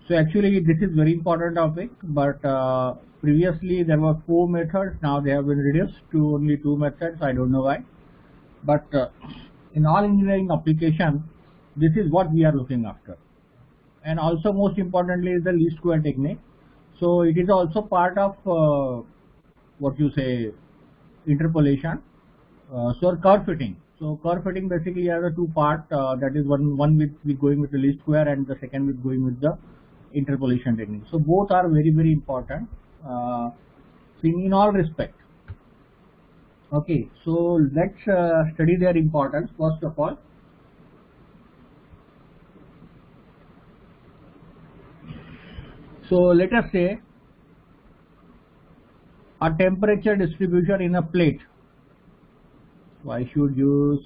So actually this is very important topic, but previously there were 4 methods, now they have been reduced to only 2 methods. I don't know why, but in all engineering application this is what we are looking after. And also most importantly is the least square technique. So it is also part of what you say interpolation. So curve fitting. So curve fitting basically has a two part, that is one with going with the least square and the second with going with the interpolation technique. So both are very important in all respect. Okay, so let's study their importance. First of all, so let us say a temperature distribution in a plate. So I should use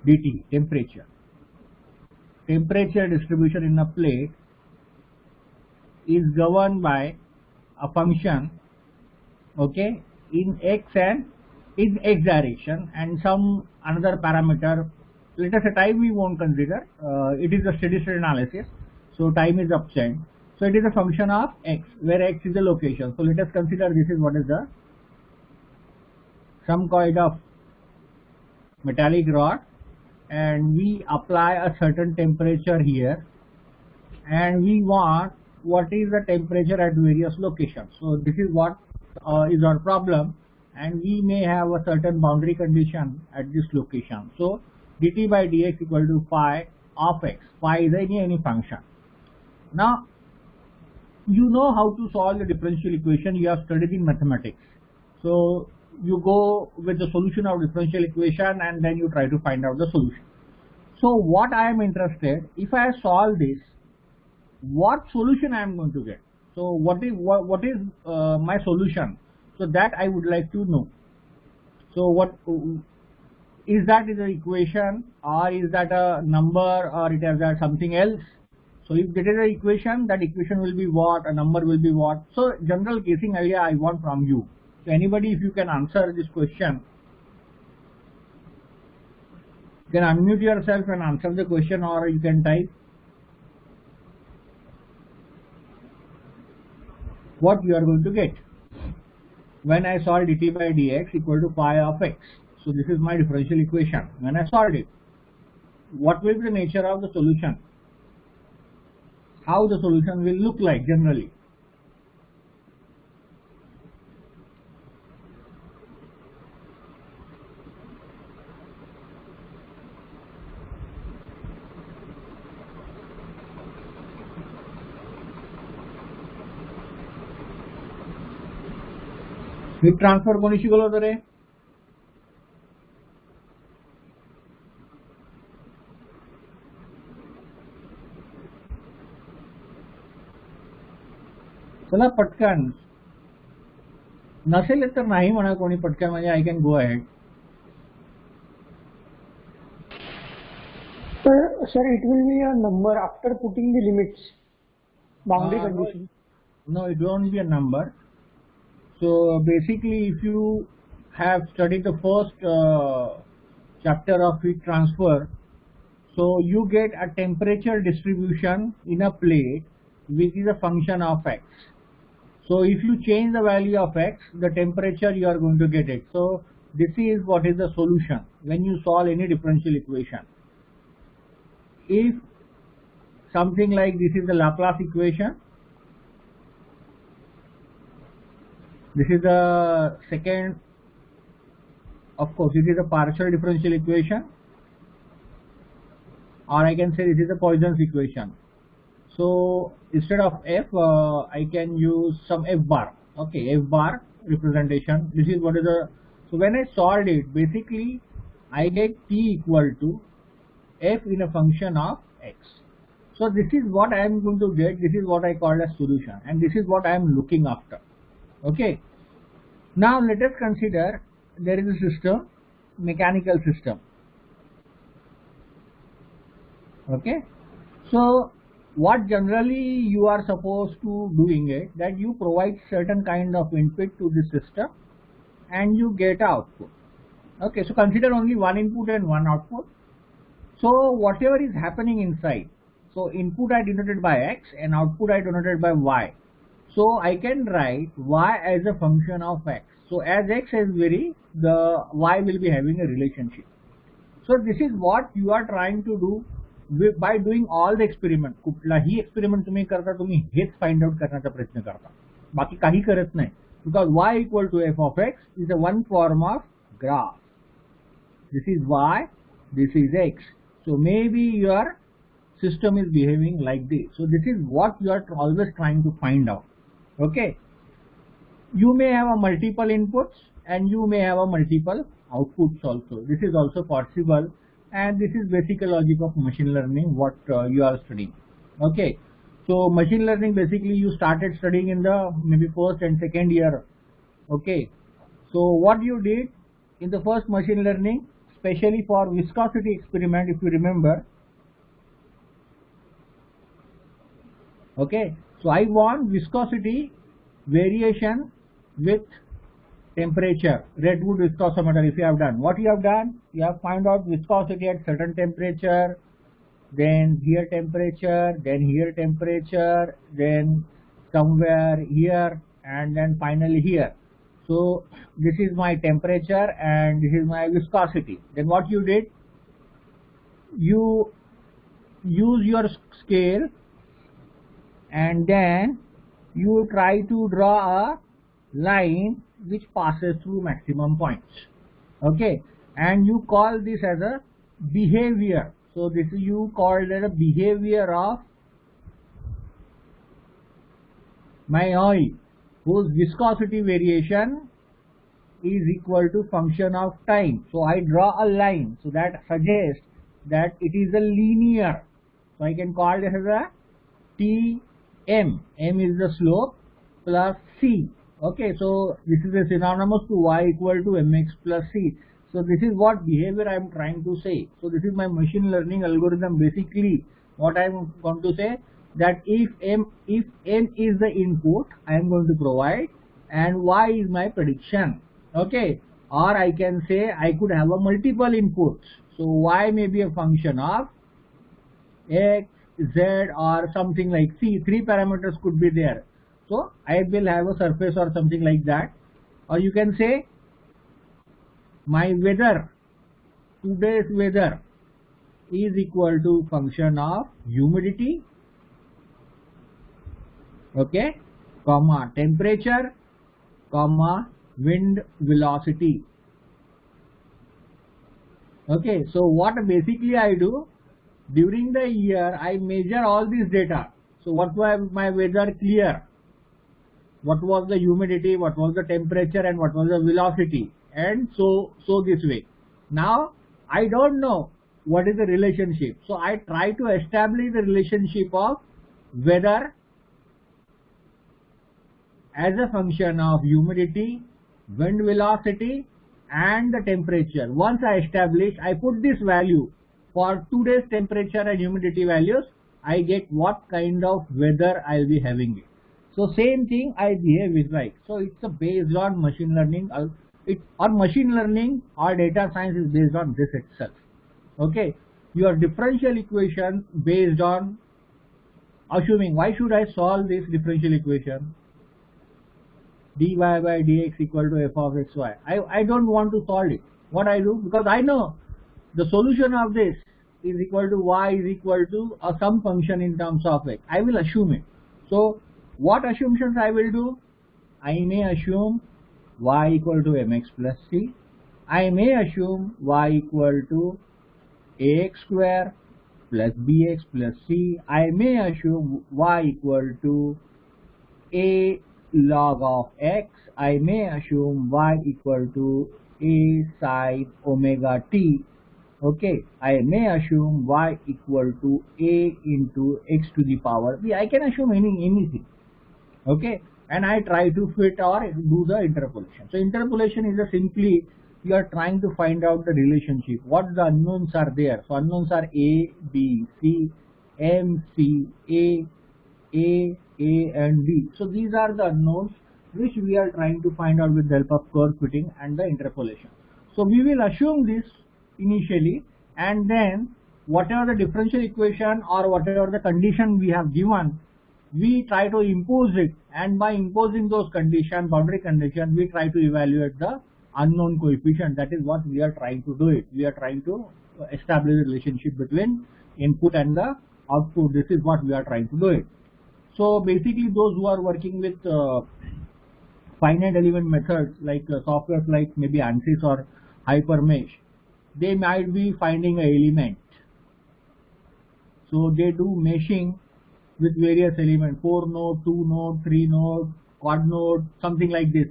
dT, temperature. Temperature distribution in a plate is governed by a function, okay, in x and in x direction, and some another parameter. Let us say time we won't consider. It is a steady state analysis, so time is absent. So it is a function of x, where x is the location. So let us consider this is what is the some kind of metallic rod, and we apply a certain temperature here, and we want what is the temperature at various locations. So this is what is our problem, and we may have a certain boundary condition at this location. So dt by dx equal to phi of x. Phi is any function. Now you know how to solve the differential equation. You have studied in mathematics. So you go with the solution of differential equation and then you try to find out the solution. So what I am interested, if I solve this, what solution I am going to get. So what is my solution? So that I would like to know. So what is that, is an equation, or is that a number, or it has that something else? So if that is an equation, that equation will be what, a number will be what. So general guessing idea I want from you. So anybody, if you can answer this question, you can unmute yourself and answer the question, or you can type what you are going to get when I solve dt by dx equal to phi of x. So this is my differential equation. When I solve it, what will be the nature of the solution? How the solution will look like generally? Heat transfer कोणी शिकवलं होतं रे? चला पटकन, नसेल तर नाही म्हणा कोणी पटकन, म्हणजे I can go ahead. Sir, it will be a number after putting the limits, boundary condition. No, it won't be a number. So basically, if you have studied the first chapter of heat transfer, so you get a temperature distribution in a plate which is a function of x. So if you change the value of x, the temperature you are going to get it. So this is what is the solution when you solve any differential equation. If something like this is the Laplace equation, this is the second, of course it is a partial differential equation, or I can say this is a Poisson's equation. So instead of f, I can use some f bar. Okay, f bar representation. This is what is the, so when I solved it, basically I get t equal to f in a function of x. So this is what I am going to get. This is what I call as solution, and this is what I am looking after. Okay, now let us consider there is a system, mechanical system. Okay, so what generally you are supposed to doing it, that you provide certain kind of input to the system and you get output. Okay, so consider only one input and one output. So whatever is happening inside, So input I denoted by x and output I denoted by y. So I can write y as a function of x. So as x is vary, the y will be having a relationship. So this is what you are trying to do by doing all the experiment. कुठलाही experiment तुम्ही करता तुम्ही हेच find out करण्याचा प्रयत्न करता. बाकी काही करत नाही. Because y equal to f of x is a one form of graph. This is y, this is x. So maybe your system is behaving like this. So this is what you are always trying to find out. Okay. You may have a multiple inputs and you may have a multiple outputs also. This is also possible, and this is basic logic of machine learning what you are studying. Okay. So machine learning basically you started studying in the maybe first and second year. Okay. So what you did in the first machine learning, especially for viscosity experiment, if you remember. Okay. So I want viscosity variation with temperature, Redwood viscosometer. If you have done, what you have done, you have found out viscosity at certain temperature, then here temperature, then here temperature, then somewhere here, and then finally here. So this is my temperature and this is my viscosity. Then what you did, you use your scale and then you try to draw a line which passes through maximum points. Okay, and you call this as a behavior. So this is you called as a behavior of my oil, whose viscosity variation is equal to function of time. So I draw a line, so that suggests that it is a linear. So I can call this as a Tm. M is the slope plus c. Okay, so this is a synonymous to y equal to mx plus c. So this is what behavior I am trying to say. So this is my machine learning algorithm. Basically what I am going to say, that if n is the input I am going to provide and y is my prediction. Okay, or I can say I could have a multiple inputs. So y may be a function of x, z, or something like c. 3 parameters could be there. So I will have a surface or something like that. Or you can say my weather, today's weather is equal to function of humidity, okay, comma temperature, comma wind velocity. Okay, so what basically I do, during the year I measure all these data. So what was my weather clear, what was the humidity, what was the temperature, and what was the velocity, and so this way. Now I don't know what is the relationship, so I try to establish the relationship of weather as a function of humidity, wind velocity, and the temperature. Once I establish, I put this value for today's temperature and humidity values, I get what kind of weather I'll be having it. So same thing I behave with like. So it's based on machine learning. Machine learning or data science is based on this itself. Okay, your differential equation based on assuming, why should I solve this differential equation? dy by dx equal to f of xy. I don't want to solve it. What I do, because I know the solution of this is equal to y is equal to some function in terms of x. I will assume it. So what assumptions I will do? I may assume y equal to mx plus c. I may assume y equal to ax square plus bx plus c. I may assume y equal to a log of x. I may assume y equal to a sine omega t. Okay, I may assume y equal to a into x to the power b. I can assume anything. Okay, and I try to fit or do the interpolation. So interpolation is simply you are trying to find out the relationship. What the unknowns are there. So unknowns are a, b, c, m, c, a, and b. So these are the unknowns which we are trying to find out with the help of curve fitting and the interpolation. So we will assume this initially, and then whatever the differential equation or whatever the condition we have given, we try to impose it, and by imposing those conditions, boundary conditions, we try to evaluate the unknown coefficient. That is what we are trying to do it. We are trying to establish a relationship between input and the output. This is what we are trying to do it. So basically those who are working with finite element methods like softwares like maybe ANSYS or HyperMesh, they might be finding an element. So they do meshing with various elements, 4 node, 2 node, 3 node, quad node, something like this.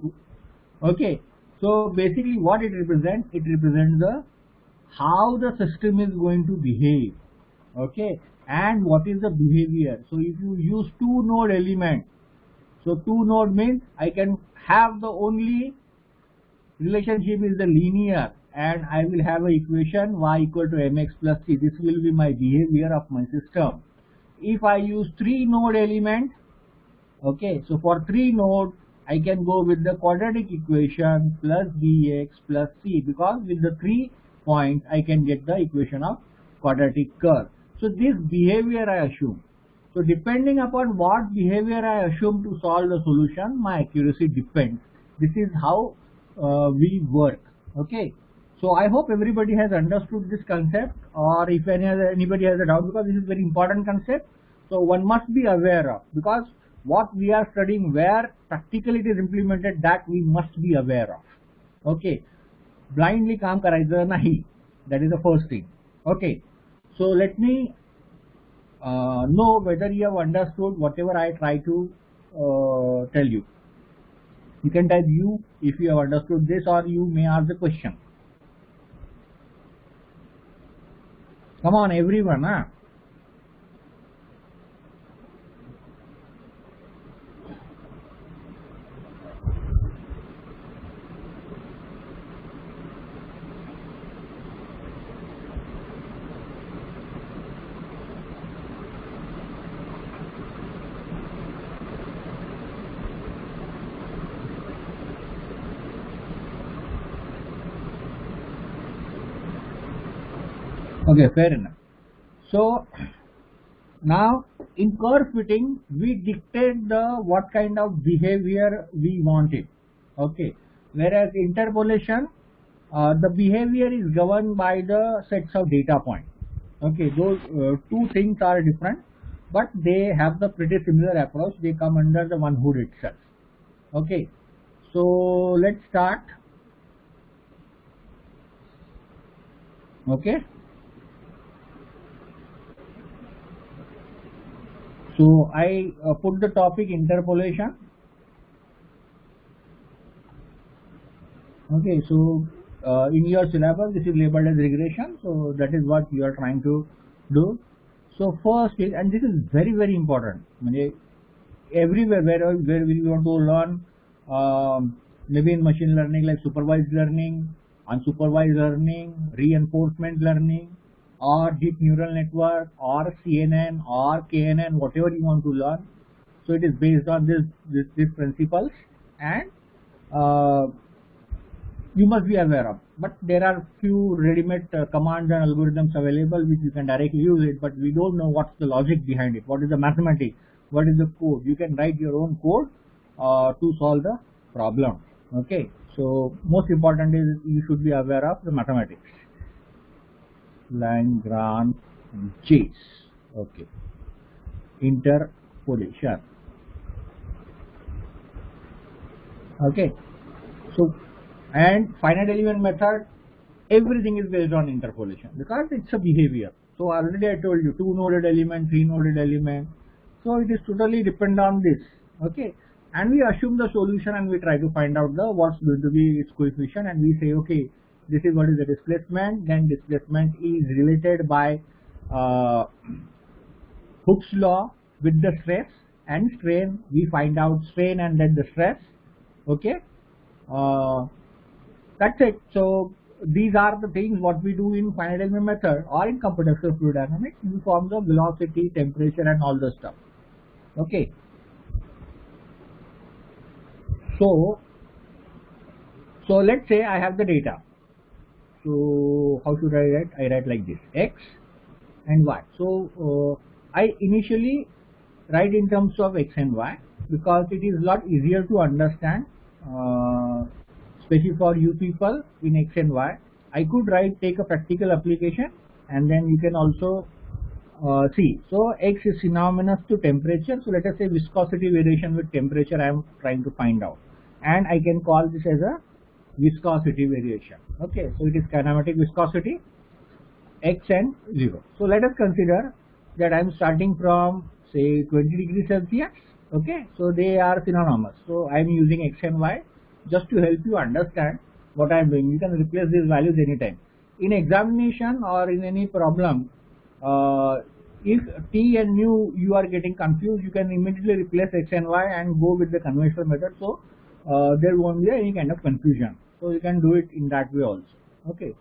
Okay. So basically what it represents the how the system is going to behave. Okay. And what is the behavior. So if you use 2 node element, so 2 node means I can have the only relationship is the linear, and I will have an equation y equal to mx plus c. This will be my behavior of my system. If I use 3 node element, okay, so for 3 node I can go with the quadratic equation plus bx plus c, because with the 3 points I can get the equation of quadratic curve. So this behavior I assume. So depending upon what behavior I assume to solve the solution, my accuracy depends. This is how we work. Okay. So I hope everybody has understood this concept, or if anybody has a doubt, because this is very important concept. So one must be aware of, because what we are studying, where practically it is implemented, that we must be aware of. Okay. Blindly काम करायचं नाही. That is the first thing. Okay. So let me know whether you have understood whatever I try to tell you. You can type U if you have understood this, or you may ask the question. Come on, everyone, huh? Okay, fair enough. So now in curve fitting, we dictate the what kind of behavior we want it. Okay, whereas interpolation, the behavior is governed by the sets of data points. Okay, those two things are different, but they have the pretty similar approach. They come under the one hood itself. Okay, so let's start. Okay. So I put the topic interpolation. Okay, so in your syllabus this is labeled as regression, so that is what you are trying to do. So first is, and this is very important, everywhere where we want to learn, maybe in machine learning like supervised learning, unsupervised learning, reinforcement learning, or deep neural network, or CNN, or KNN, whatever you want to learn. So it is based on these principles, and you must be aware of. But there are few ready-made commands and algorithms available which you can directly use it, but we don't know what's the logic behind it, what is the mathematics, what is the code. You can write your own code to solve the problem. Okay, so most important is you should be aware of the mathematics. Lagrange okay, interpolation. Okay, so and finite element method, everything is based on interpolation because it's a behavior. So already I told you 2 noded element, 3 noded element, so it is totally dependent on this. Okay, and we assume the solution and we try to find out the what's going to be its coefficient, and we say okay, this is what is the displacement, then displacement is related by Hooke's law with the stress and strain. We find out strain and then the stress. Okay, that's it. So these are the things what we do in finite element method or in computational fluid dynamics. We form the velocity, temperature, and all the stuff. Okay, so let's say I have the data. So how should I write? I write like this: x and y. So I initially write in terms of x and y because it is a lot easier to understand, especially for you people in x and y. I could take a practical application, and then you can also see. So x is synonymous to temperature. So let us say viscosity variation with temperature I am trying to find out, and I can call this as a viscosity variation. Okay, so it is kinematic viscosity x and 0. So let us consider that I am starting from say 20 degrees Celsius. Okay, so they are synonymous. So I am using x and y just to help you understand what I am doing. You can replace these values anytime. In examination or in any problem, if t and nu you are getting confused, you can immediately replace x and y and go with the conventional method. So there won't be any kind of confusion. So you can do it in that way also. Okay,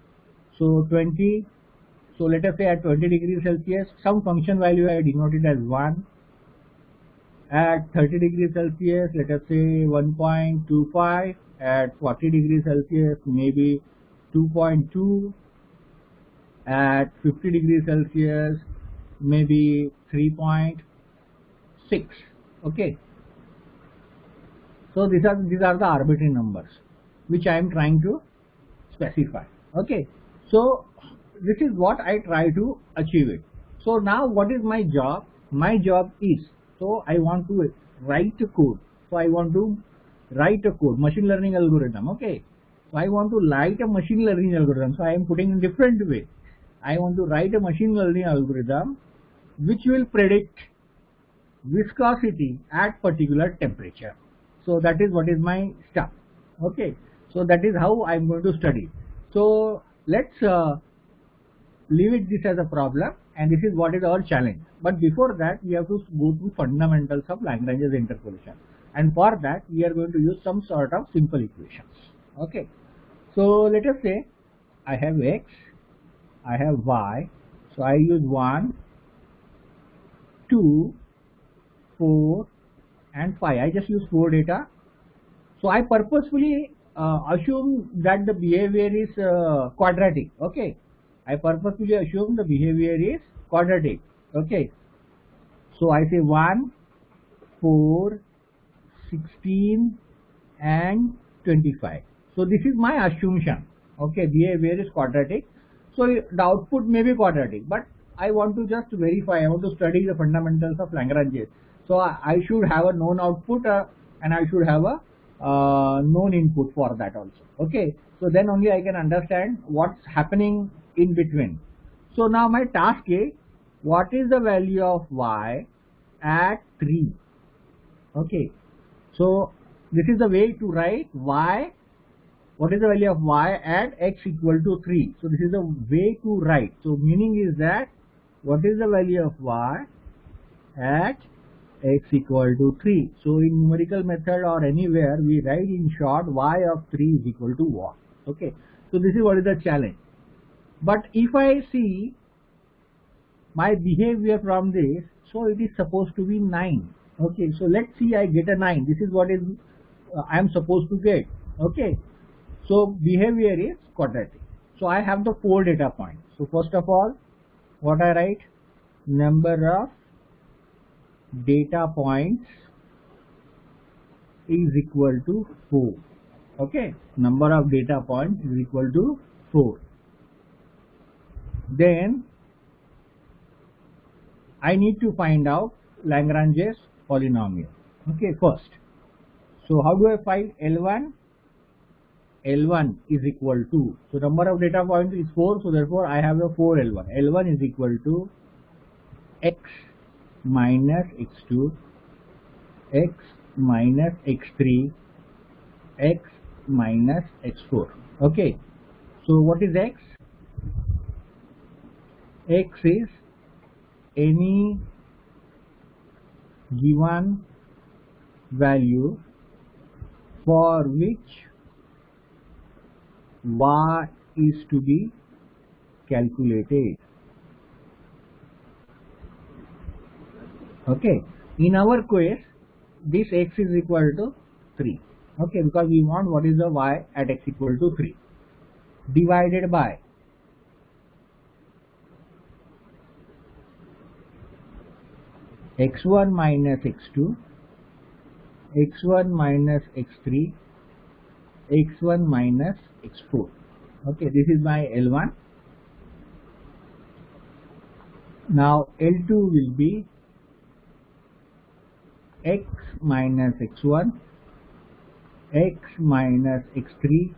so 20. So let us say at 20 degrees Celsius, some function value I denoted as 1. At 30 degrees Celsius, let us say 1.25. At 40 degrees Celsius, maybe 2.2. At 50 degrees Celsius, maybe 3.6. Okay. So these are the arbitrary numbers which I am trying to specify. Okay. So this is what I try to achieve it. So now what is my job? My job is, so I want to write a code. So I want to write a code, machine learning algorithm. Okay. So I want to write a machine learning algorithm. So I am putting in a different way. I want to write a machine learning algorithm which will predict viscosity at particular temperature. So that is what is my stuff. Okay. So that is how I am going to study. So let's leave it this as a problem, and this is what is our challenge. But before that, we have to go through fundamentals of Lagrange's interpolation, and for that we are going to use some sort of simple equations. Okay, so let us say I have x, I have y, so I use 1, 2, 4 and 5. I just use 4 data. So I purposefully assume that the behavior is quadratic. Okay, I purposefully assume the behavior is quadratic. Okay, so I say 1, 4, 16 and 25. So this is my assumption. Okay, behavior is quadratic. So the output may be quadratic, but I want to just verify. I want to study the fundamentals of Lagrange. So I should have a known output and I should have a known input for that also. Okay, so then only I can understand what's happening in between. So now my task is, what is the value of y at 3? Okay, so this is the way to write y. What is the value of y at x equal to 3? So this is the way to write. So meaning is that what is the value of y at x equal to 3? So in numerical method or anywhere we write in short y of 3 is equal to what? Okay, so this is what is the challenge. But if I see my behavior from this, so it is supposed to be 9. Okay, so let's see, I get a 9. This is what is I am supposed to get. Okay, so behavior is quadratic. So I have the 4 data points. So first of all, what I write? Number of data points is equal to 4. Okay, number of data points is equal to 4. Then I need to find out Lagrange's polynomial. Okay, first. So how do I find L1? L1 is equal to, so number of data points is 4, so therefore I have a 4 L1. L1 is equal to x minus x2, x minus x3, x minus x4. Okay, so what is x? X is any given value for which y is to be calculated. Okay, in our case this x is equal to 3. Okay, because we want what is the y at x equal to 3 divided by x1 minus x2, x1 minus x3, x1 minus x4. Okay, this is my L1. Now L2 will be x minus x1, x minus x3,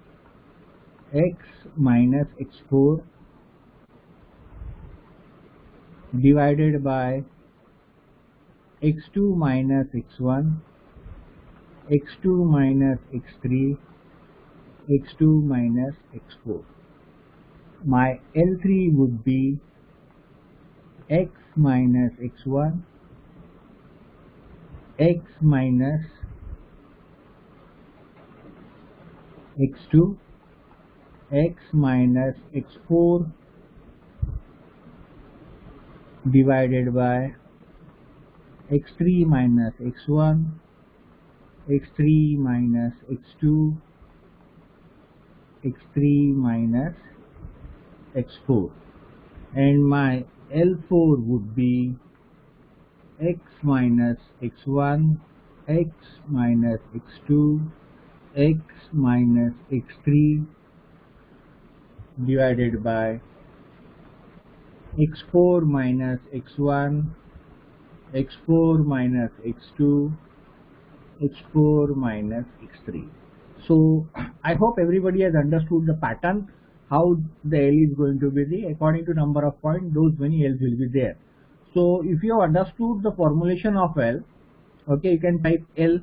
x minus x4 divided by x2 minus x1, x2 minus x3, x2 minus x4. My L3 would be x minus x1, x minus x2, x minus x4 divided by x3 minus x1, x3 minus x2, x3 minus x4, and my L4 would be x minus x1, x minus x2, x minus x3 divided by x4 minus x1, x4 minus x2, x4 minus x3. So I hope everybody has understood the pattern, how the L is going to be the, according to number of points, those many L's will be there. So if you have understood the formulation of L, okay, you can type L,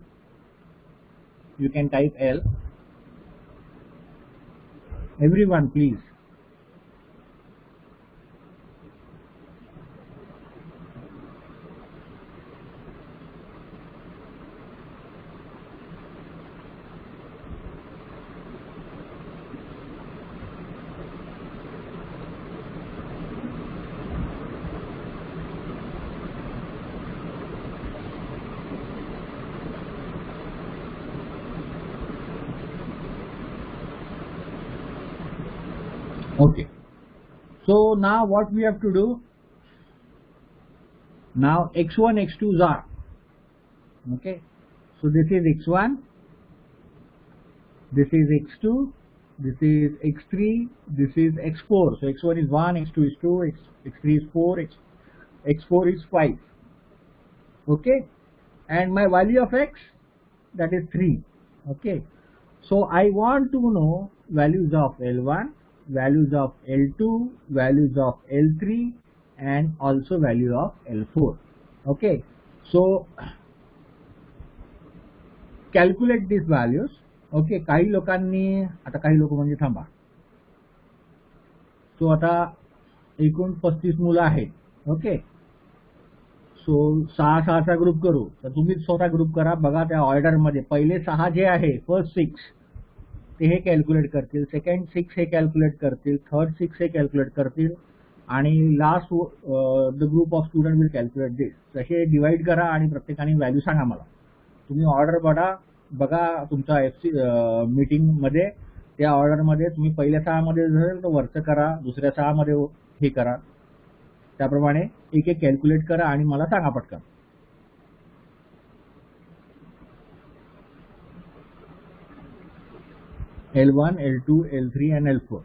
everyone please. Okay, so now what we have to do, now x1 x2s are, okay, so this is x1, this is x2, this is x3, this is x4. So x1 is 1, x2 is 2, x3 is 4, x4 is 5. Okay, and my value of x, that is 3. Okay, so I want to know values of L1, values of L2, values of L3, and also value of L4. Okay, so calculate these values. Okay, काही लोकांनी, आता काही लोक म्हणजे थांबा, सो आता एकूण 35 मुलं आहेत. ओके, सो 6-6चा ग्रुप करू, तर तुम्ही स्वतः ग्रुप करा, बघा त्या ऑर्डर मध्ये पहिले 6 जे आहे, फर्स्ट 6 ते हे कॅल्क्युलेट करतील, सेकंड 6 हे कॅल्क्युलेट करतील, थर्ड 6 हे कॅल्क्युलेट करतील, आणि last the group of student will calculate this. तसे डिवाइड करा आणि प्रत्येकाने व्हॅल्यू सांगा मला. तुम्ही ऑर्डर बघा तुमच्या FC मीटिंग मध्ये, त्या ऑर्डर मध्ये तुम्ही पहिल्या 6 मध्ये जर तर वरचं करा, दुसऱ्या 6 मध्ये हे करा, त्याप्रमाणे एक एक कॅल्क्युलेट करा आणि मला सांगा पटकन. L1, L2, L3 and L4.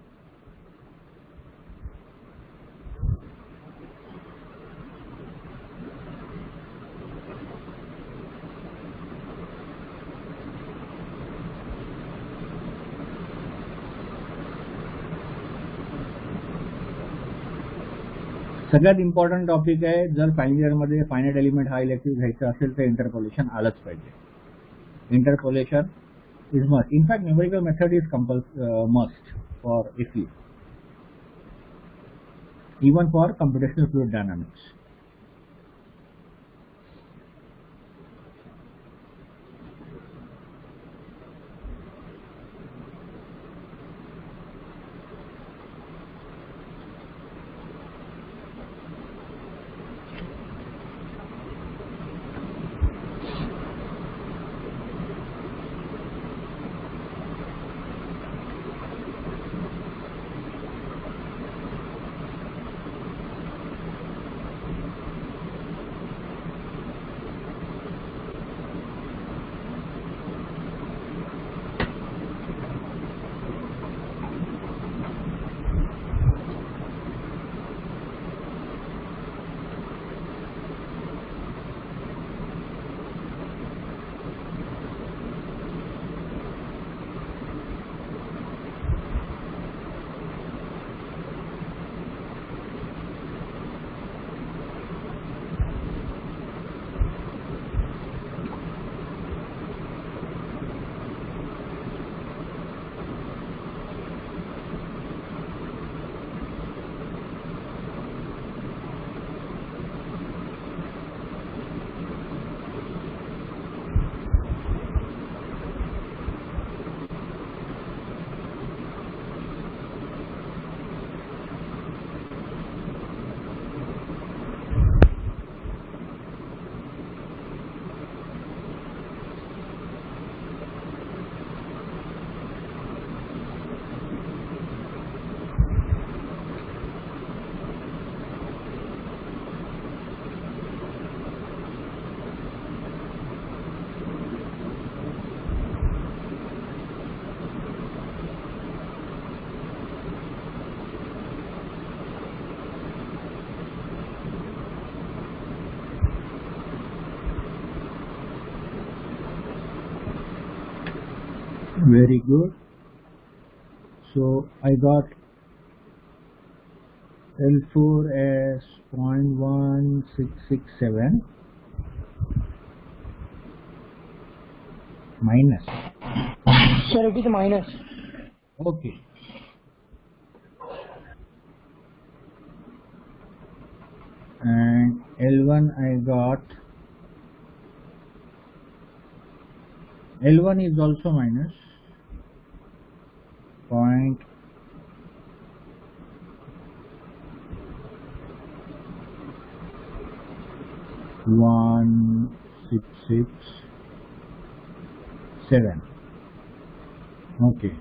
सगळ्यात इम्पॉर्टंट टॉपिक आहे, जर फायनल इयर मध्ये फायनाइट एलिमेंट हा इलेक्टिव घ्यायचा असेल तर इंटरपोलेशन आलंच पाहिजे. Interpolation is must. In fact, numerical method is must for FE, even for computational fluid dynamics. Very good. So I got L4 as 0.1667 minus. Sir, it is minus. Okay. And L1 I got, L1 is also minus 0.1667. Okay.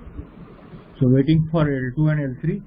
So waiting for L2 and L3.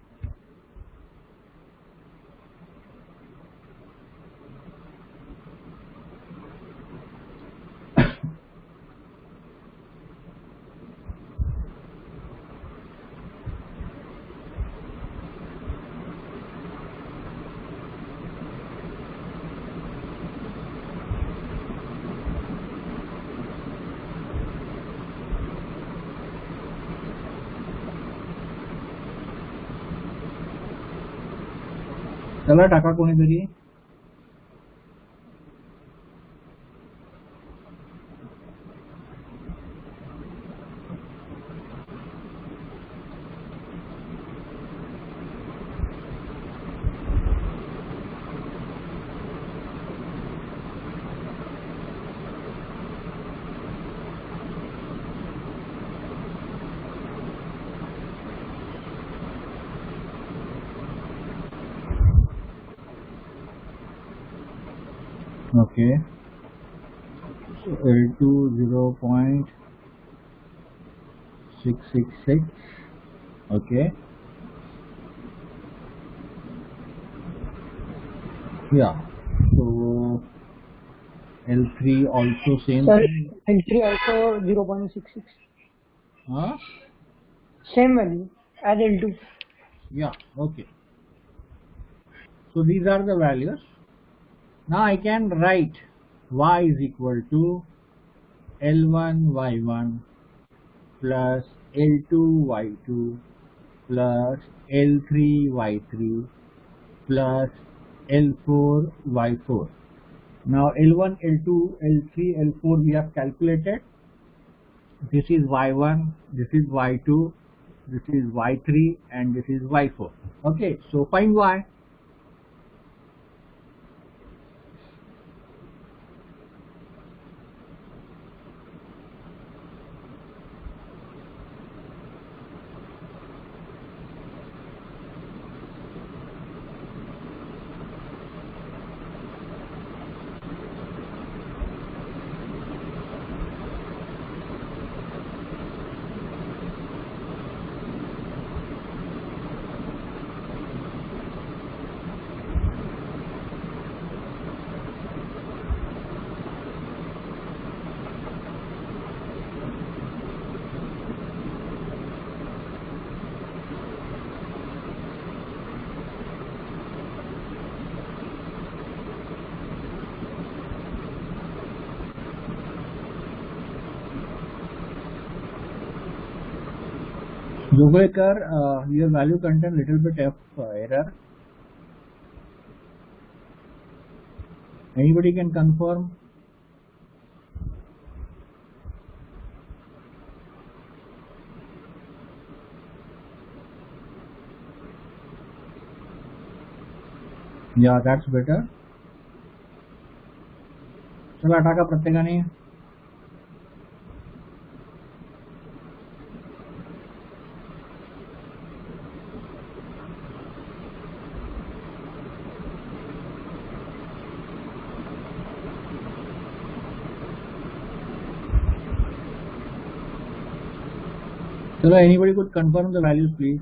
चला टाका कोणीतरी. Okay. So L2 0.666. Okay. Yeah. So L3 also same. Sir, L3 also 0.66. Huh? Same value as L2. Yeah. Okay. So these are the values. Now I can write y is equal to L1 y1 plus L2 y2 plus L3 y3 plus L4 y4. Now L1, L2, L3, L4 we have calculated. This is y1, this is y2, this is y3 and this is y4. Okay, so find y. Jogwekar, your value contain little bit of error. Anybody can confirm? Yeah, that's better. चला टाका प्रत्येकाने. So anybody could confirm the values, please.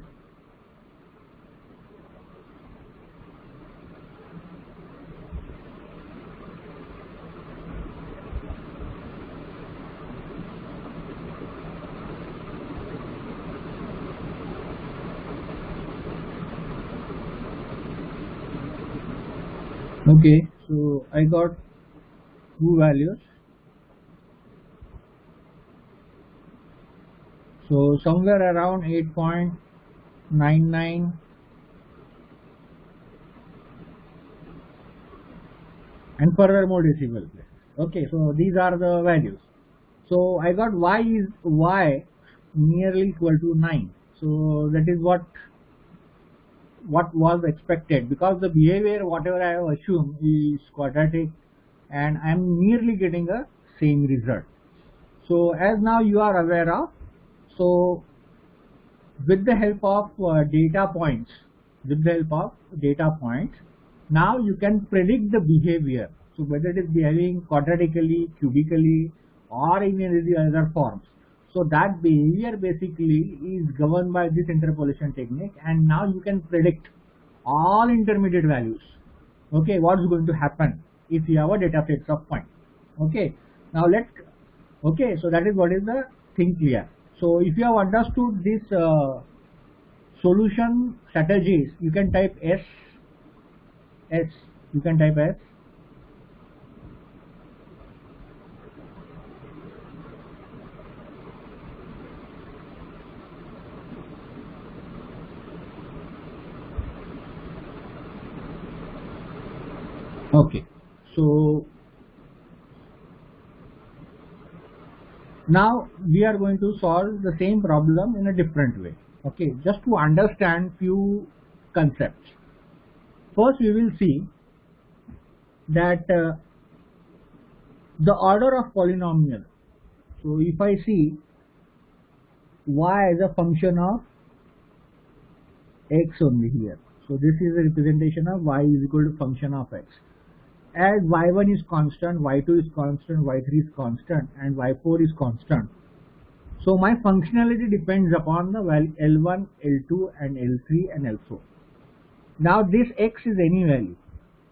Okay, so I got two values. So somewhere around 8.99 and further more decimal places. Okay, so these are the values. So I got y is y nearly equal to 9. So that is what was expected, because the behavior whatever I have assumed is quadratic and I am nearly getting a same result. So as now you are aware of, so with the help of data points, now you can predict the behavior. So whether it is behaving quadratically, cubically, or in any other forms. So that behavior basically is governed by this interpolation technique, and now you can predict all intermediate values. Okay, what is going to happen if you have a data set of points. Okay, now so that is what is the thing clear. So if you have understood this solution strategies, you can type S. You can type S. Okay, so now we are going to solve the same problem in a different way. Okay, just to understand few concepts. First we will see that the order of polynomial. So if I see y as a function of x only here, so this is a representation of y is equal to function of x. As y1 is constant, y2 is constant, y3 is constant, and y4 is constant. So my functionality depends upon the value L1, L2, and L3 and L4. Now this x is any value.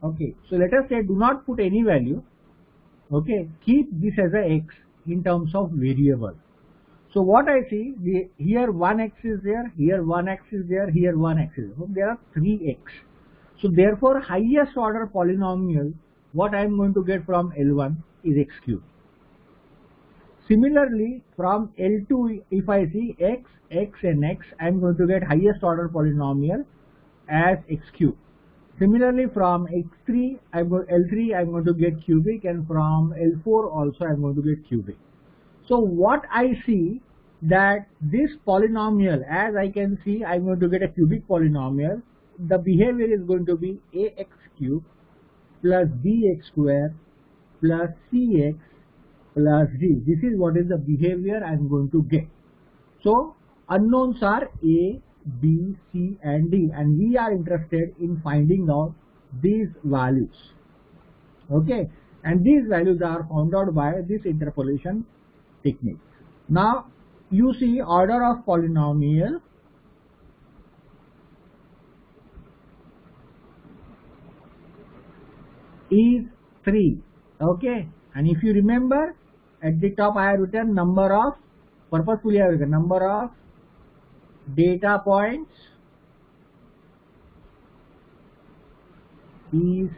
Okay, so let us say do not put any value. Okay, keep this as a x in terms of variable. So what I see, here 1x is there, here 1x is there, here 1x is there. So there are 3x. So therefore highest order polynomial what I am going to get from L1 is x cube. Similarly from L2 if I see x, x and x, I am going to get highest order polynomial as x cube. Similarly from L3 I am going to get cubic, and from L4 also I am going to get cubic. So what I see that this polynomial, as I can see I am going to get a cubic polynomial. The behavior is going to be ax cube plus bx square plus cx plus d. This is what is the behavior I am going to get. So unknowns are a, b, c and d, and we are interested in finding out these values. Okay, and these values are found out by this interpolation technique. Now you see order of polynomial is 3. Okay, and if you remember at the top I have written number of, purposefully I have written number of data points is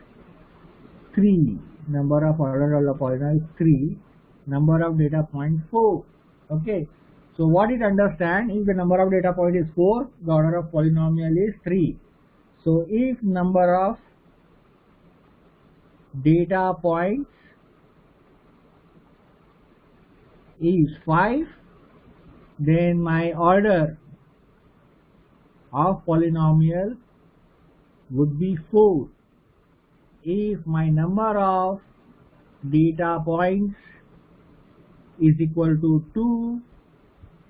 3, number of order of the polynomial is 3, number of data point 4. Okay, so what it understand is the number of data point is 4, the order of polynomial is 3. So if number of data points is 5, then my order of polynomial would be 4. If my number of data points is equal to 2,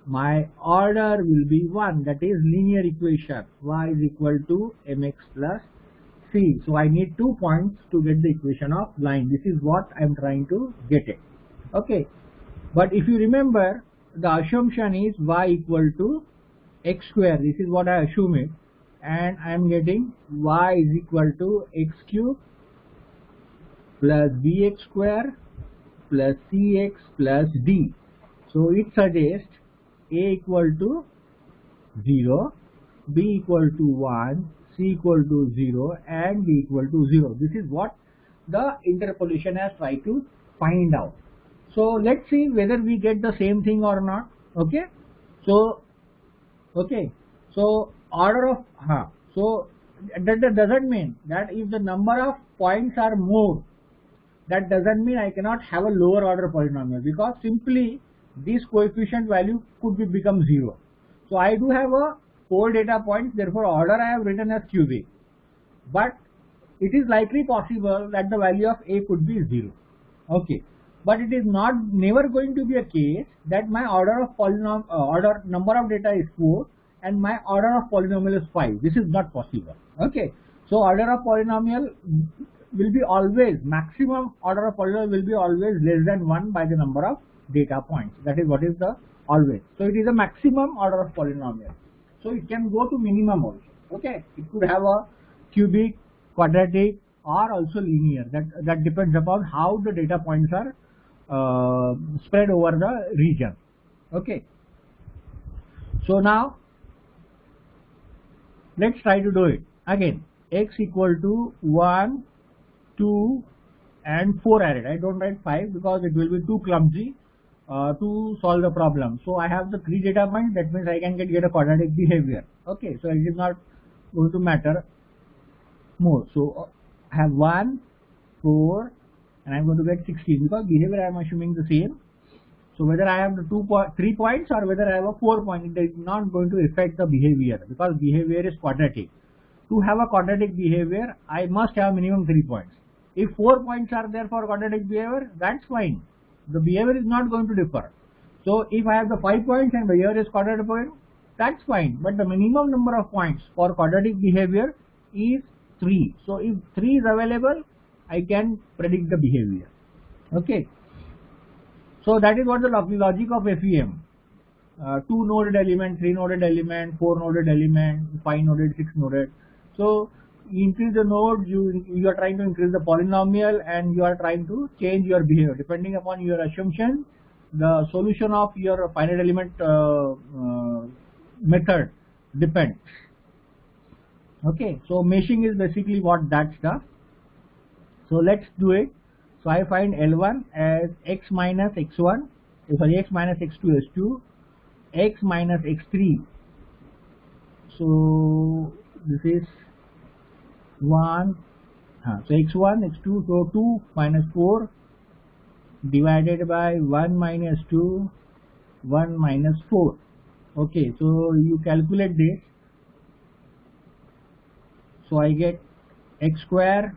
my order will be 1. That is linear equation, y is equal to mx plus c. So I need 2 points to get the equation of line. This is what I am trying to get it. Okay, but if you remember, the assumption is y equal to x square. This is what I assume it, and I am getting y is equal to x cube plus bx square plus cx plus d. So it suggests a equal to 0, b equal to 1, c equal to 0 and d equal to 0. This is what the interpolation has tried to find out. So let's see whether we get the same thing or not. Okay, So okay, so order of so that doesn't mean that if the number of points are more, that doesn't mean I cannot have a lower order polynomial, because simply this coefficient value could be become 0. So I do have a 4 data points, therefore order I have written as cubic, but it is likely possible that the value of a could be 0. Okay, but it is never going to be a case that my order of order number of data is 4 and my order of polynomial is 5. This is not possible. Okay, so order of polynomial will be always, maximum order of polynomial will be always less than 1 by the number of data points. That is what is the always. So it is a maximum order of polynomial. So it can go to minimum also. Okay, it could have a cubic, quadratic, or also linear. That depends upon how the data points are spread over the region. Okay. So now let's try to do it again. X equal to 1, 2 and 4 added. I don't write 5 because it will be too clumsy to solve the problem. So I have the 3 data points, that means I can get a quadratic behavior. Okay, so it is not going to matter more. So I have 1, 4 and I'm going to get 16 because behavior I am assuming the same. So whether I have the 3 points or whether I have a 4 point, it is not going to affect the behavior because behavior is quadratic. To have a quadratic behavior, I must have minimum 3 points. If 4 points are there for quadratic behavior, that's fine. The behavior is not going to differ. So if I have the 5 points and behavior is quadratic point, that's fine. But the minimum number of points for quadratic behavior is 3. So if 3 is available, I can predict the behavior. Okay. So that is what the logic of FEM. 2 noded element, 3 noded element, 4 noded element, 5 noded, 6 noded. So you increase the nodes, you are trying to increase the polynomial and you are trying to change your behavior. Depending upon your assumption, the solution of your finite element method depends. Okay, so meshing is basically what that stuff. So let's do it. So I find L1 as x minus x1, sorry, x minus x2 s2, x minus x3. So this is 1, so x1, x2, so 2 minus 4 divided by 1 minus 2, 1 minus 4. Okay, so you calculate this. So I get x square.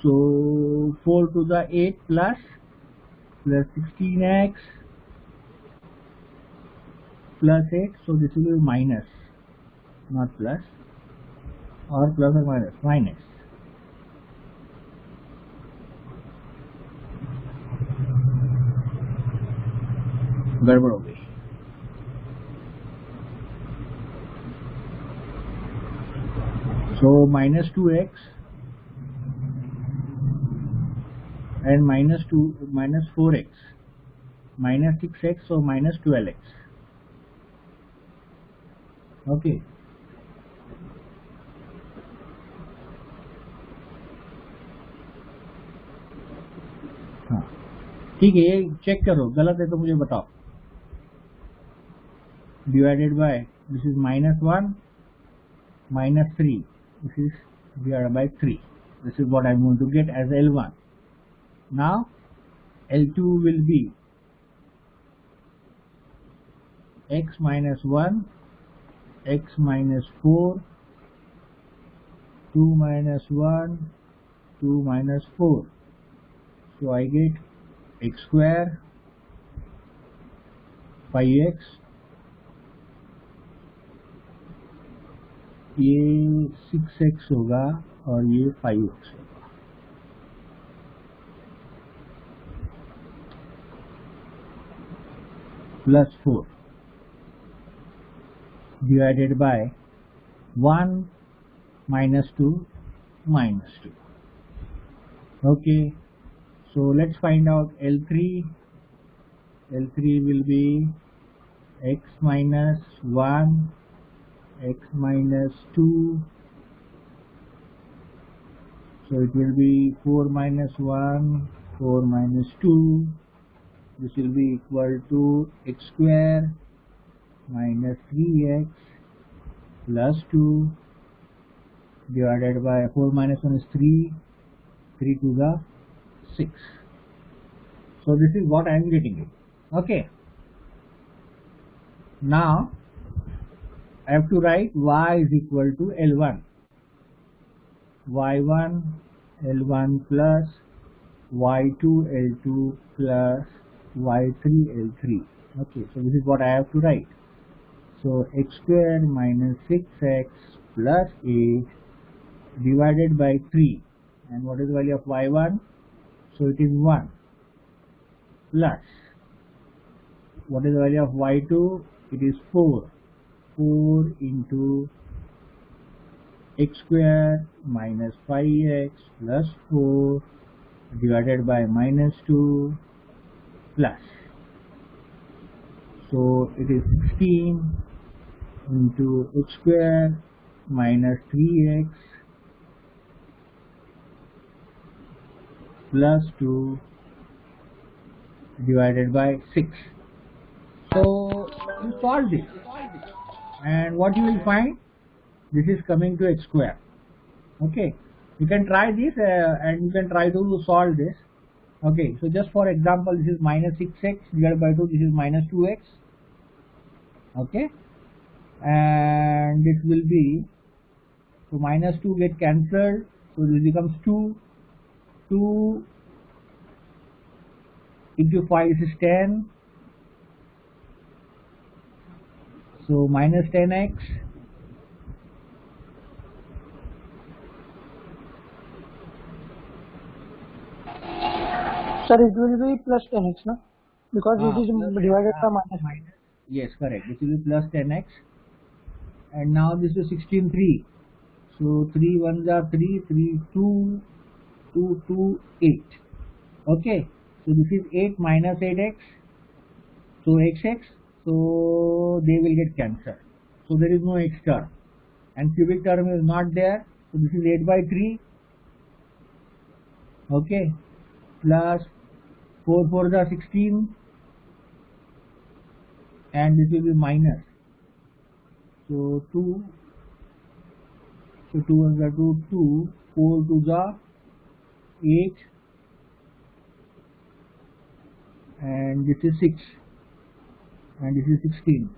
So 4 to the 8 plus 16x plus 8, so this will be minus, not plus, or plus or minus, minus. गड़बड़ हो गई. So minus 2x and minus 4x minus 6x, so minus 12x. Okay. हाँ ठीक है, ये check करो, गलत है तो मुझे बताओ. Divided by, this is minus 1 minus 3, this is divided by 3. This is what I am going to get as L1. Now L2 will be x minus 1, x minus 4, 2 minus 1, 2 minus 4. So I get x square 5x, ये 6x होगा और ये 5x होगा. Plus 4 divided by 1 minus 2 minus 2. Okay, so let's find out L3. L3 will be x minus 1, x minus 2, so it will be 4 minus 1, 4 minus 2, this will be equal to x square minus 3x plus 2 divided by 4 minus 1 is 3, 3 to the 6. So this is what I am getting it. Okay. Now I have to write y is equal to L1. y1 L1 plus y2 L2 plus y3 L3. Okay, so this is what I have to write. So x square minus 6x plus 8 divided by 3, and what is the value of y1? So it is 1 plus, what is the value of y2? It is 4. 4 into x square minus 5x plus 4 divided by minus 2 plus. So it is 16 into x square minus 3x plus 2 divided by 6. So you solve this, and what you will find, this is coming to x square. Okay, you can try this and you can try to solve this. Okay, so just for example, this is minus 6x divided by 2, this is minus 2x. Okay, and it will be, so minus 2 get cancelled, so this becomes 2. 2 into 5 is 10, so minus 10x. Sir, it will be plus 10x, no? Because it is divided by minus. Yes, correct. This will be plus 10x. And now this is 16, 3. So 3 1s are 3, 3, 2, 2, 2, 8. Okay. So this is 8 minus 8x. So xx. So they will get cancelled. So there is no x term. And cubic term is not there. So this is 8 by 3. Okay. Plus 4 4s are 16. And this will be minus. So 2. So 2 1s are 2, 2. 4 2s are 8. And this is 6. And this is 16.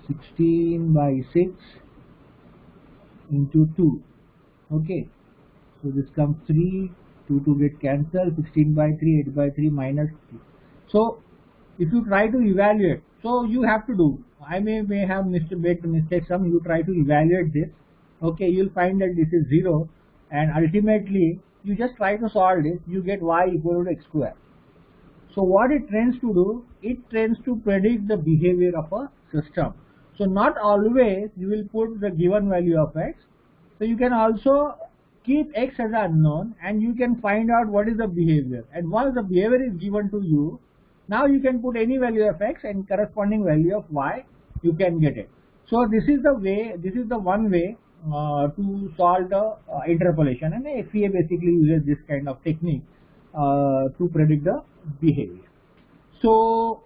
16 by 6 into 2. Okay. So this comes 3. 2 to get cancelled. 16 by 3, 8 by 3 minus 3. So if you try to evaluate, so you have to do, I may have made mistakes, some you try to evaluate this. Okay, you will find that this is 0, and ultimately you just try to solve this, you get y equal to x square. So what it tends to do, it tends to predict the behavior of a system. So not always you will put the given value of x. So you can also keep x as an unknown, and you can find out what is the behavior. And once the behavior is given to you, now you can put any value of x and corresponding value of y, you can get it. So this is the way, this is the one way to solve the interpolation, and FEA basically uses this kind of technique to predict the behavior. So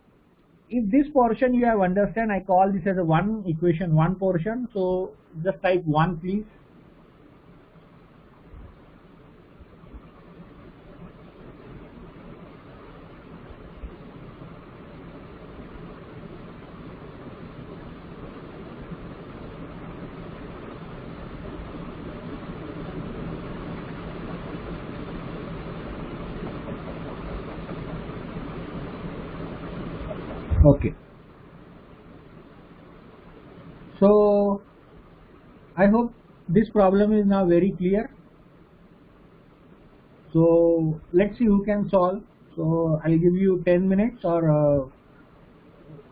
if this portion you have understand, I call this as a one equation, one portion. So just type 1 please. Okay. So I hope this problem is now very clear. So let's see who can solve. So I'll give you 10 minutes, or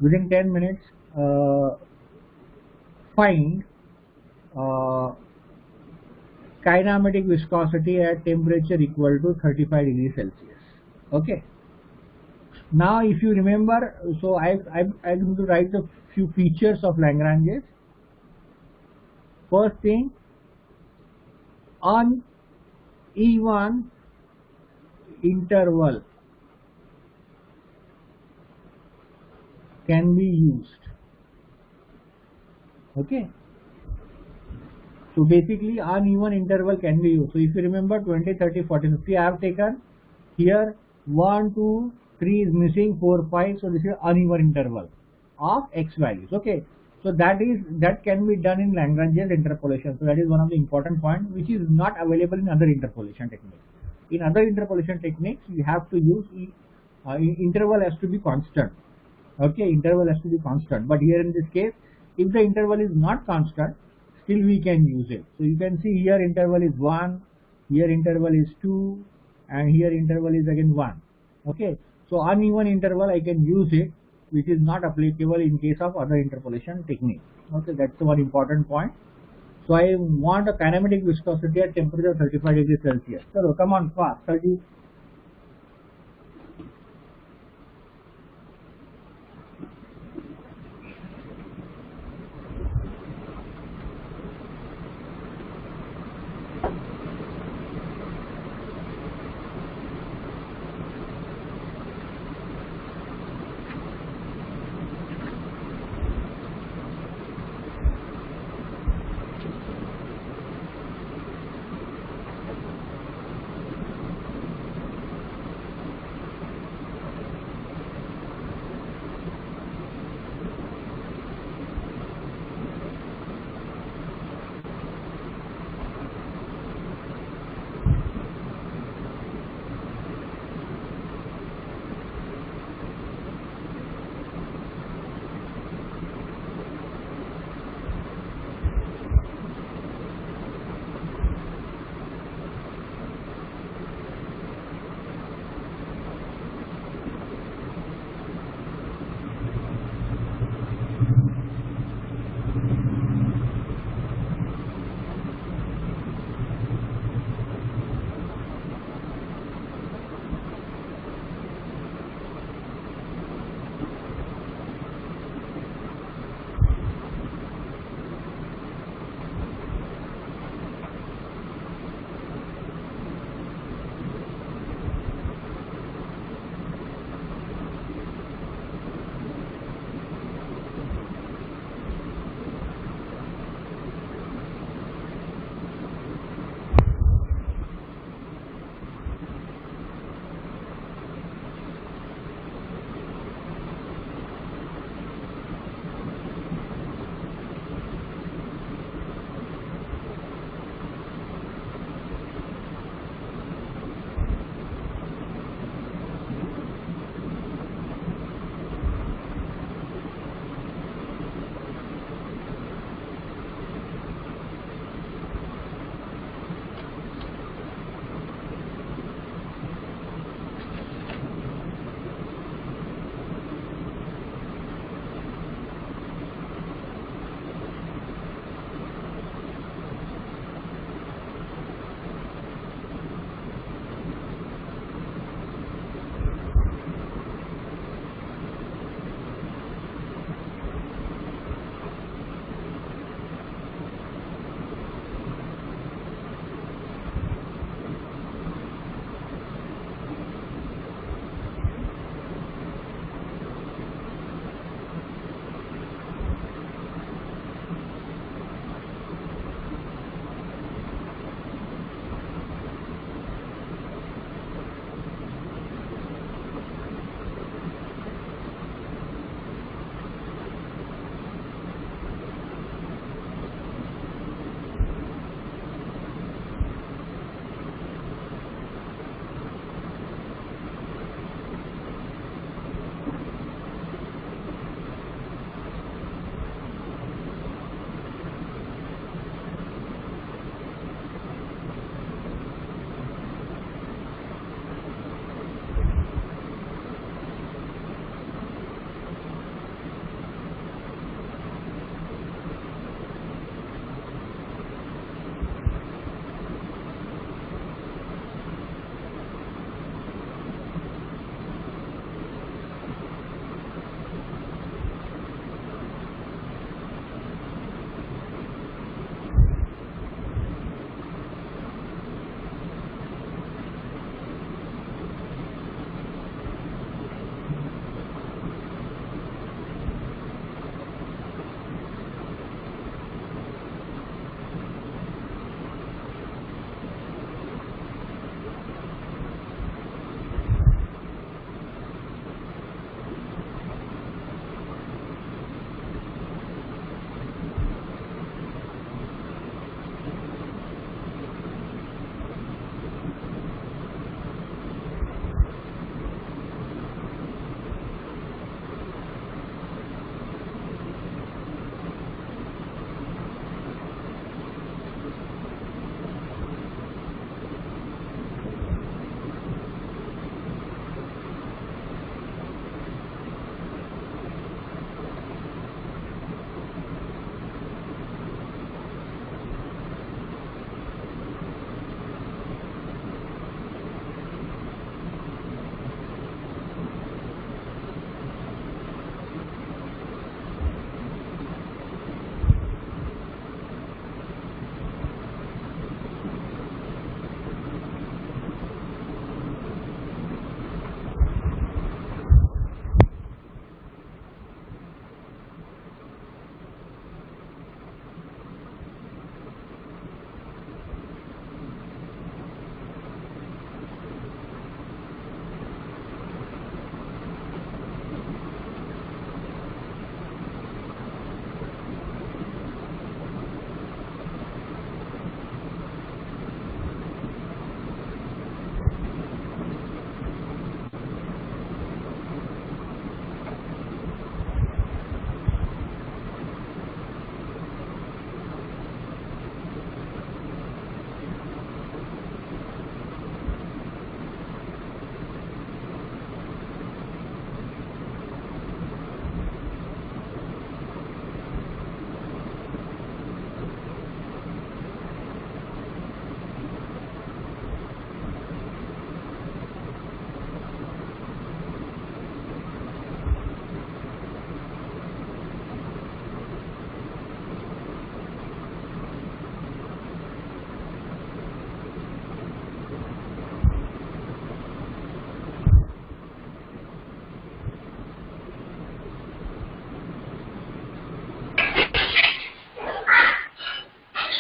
within 10 minutes find kinematic viscosity at temperature equal to 35 degrees Celsius. Okay. Now if you remember, so I'm going to write the few features of Lagrange's. First thing, on E1 interval, can be used. Okay. So basically uneven interval can be used. So if you remember 20, 30, 40, 50, I have taken here 1, 2, 3 is missing, 4, 5. So this is uneven interval of x values. Okay. So that can be done in Lagrange's interpolation. So that is one of the important points which is not available in other interpolation techniques. In other interpolation techniques, you have to use interval has to be constant. Okay, interval has to be constant. But here in this case, if the interval is not constant, still we can use it. So you can see here interval is 1, here interval is 2, and here interval is again 1. Okay, so uneven interval I can use it, which is not applicable in case of other interpolation technique. Okay, that's one important point. So I want a kinematic viscosity at temperature 35 degrees Celsius. So come on, fast, 30.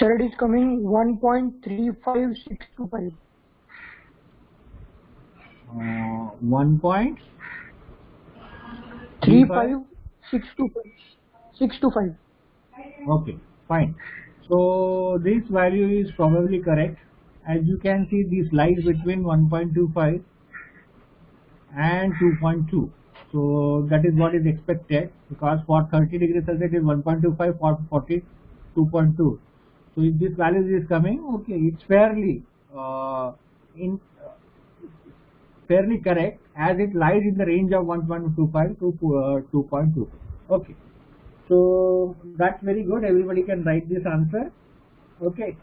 Sir, it is coming 1.35625. 1.35. 625. Okay, fine. So this value is probably correct. As you can see, this lies between 1.25 and 2.2. So that is what is expected, because for 30 degrees Celsius it is 1.25, for 40 2.2. So if this value is coming, okay, it's fairly fairly correct, as it lies in the range of 1.25 to 2.2. Okay, so that's very good. Everybody can write this answer. Okay,